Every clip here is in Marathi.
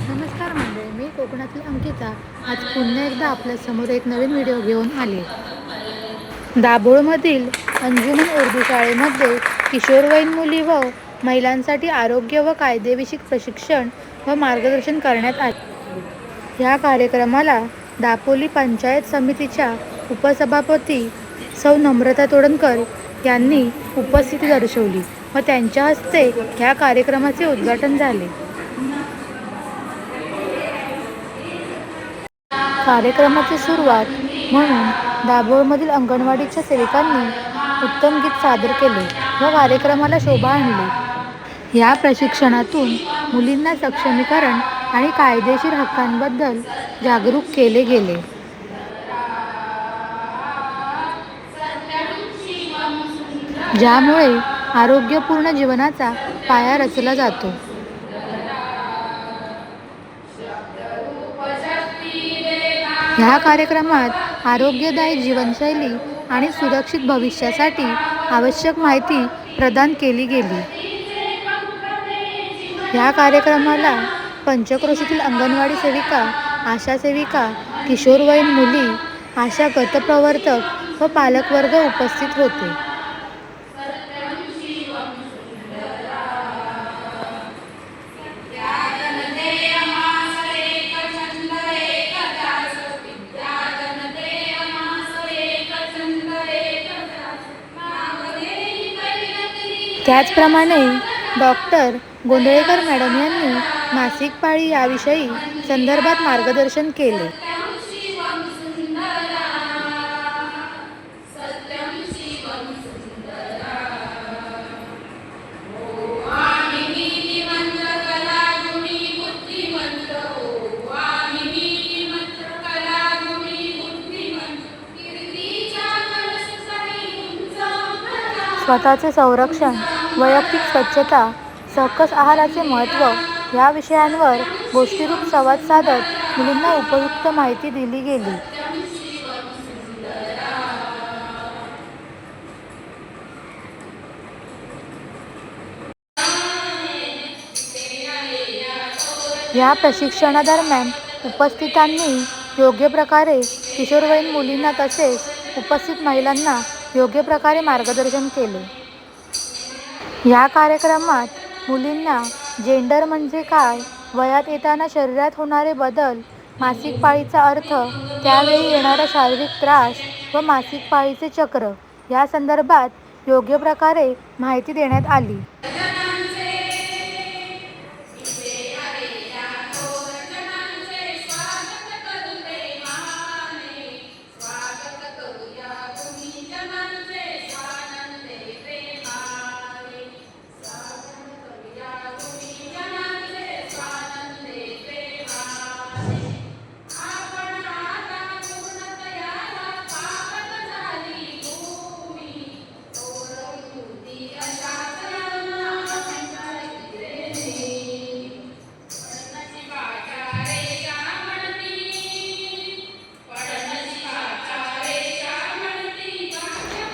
नमस्कार मंडळी, मी कोकणातील अंकिता. आज पुन्हा एकदा आपल्यासमोर एक नवीन व्हिडिओ घेऊन आले. दाभोळमधील अंजुमन उर्दू शाळेमध्ये किशोरवयीन मुली व महिलांसाठी आरोग्य व कायदेविषयक प्रशिक्षण व मार्गदर्शन करण्यात आले. या कार्यक्रमाला दापोली पंचायत समितीच्या उपसभापती सौ नम्रता तोडणकर यांनी उपस्थिती दर्शवली व त्यांच्या हस्ते या कार्यक्रमाचे उद्घाटन झाले. कार्यक्रमाची सुरुवात म्हणून दाभोळमधील अंगणवाडीच्या सेविकांनी उत्तम गीत सादर केले व कार्यक्रमाला शोभा आणली. या प्रशिक्षणातून मुलींना सक्षमीकरण आणि कायदेशीर हक्कांबद्दल जागरूक केले गेले. ज्यामुळे आरोग्यपूर्ण जीवनाचा पाया रचला जातो. ह्या कार्यक्रमात आरोग्यदायी जीवनशैली आणि सुरक्षित भविष्यासाठी आवश्यक माहिती प्रदान केली गेली. या कार्यक्रमाला पंचक्रोशीतील अंगणवाडी सेविका, आशा सेविका, किशोरवयीन मुली, आशा गटप्रवर्तक व पालकवर्ग उपस्थित होते. त्याचप्रमाणे डॉक्टर गोंधळेकर मॅडम यांनी मासिक पाळी याविषयी संदर्भात मार्गदर्शन केले. स्वतःचे संरक्षण, वैयक्तिक स्वच्छता, सकस आहाराचे महत्त्व या विषयांवर गोष्टीरूप संवाद साधत मुलींना उपयुक्त माहिती दिली गेली. या प्रशिक्षणादरम्यान उपस्थितांनी योग्य प्रकारे किशोरवयीन मुलींना तसेच उपस्थित महिलांना योग्य प्रकारे मार्गदर्शन केले. या कार्यक्रमात मुलींना जेंडर म्हणजे काय, वयात येताना शरीरात होणारे बदल, मासिक पाळीचा अर्थ, त्यावेळी येणारा शारीरिक त्रास व मासिक पाळीचे चक्र या संदर्भात योग्य प्रकारे माहिती देण्यात आली.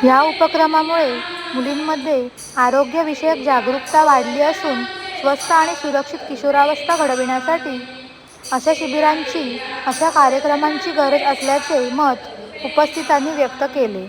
या उपक्रमामुळे मुलींमध्ये आरोग्यविषयक जागरूकता वाढली असून स्वस्थ आणि सुरक्षित किशोरावस्था घडविण्यासाठी अशा शिबिरांची, अशा कार्यक्रमांची गरज असल्याचे मत उपस्थितांनी व्यक्त केले.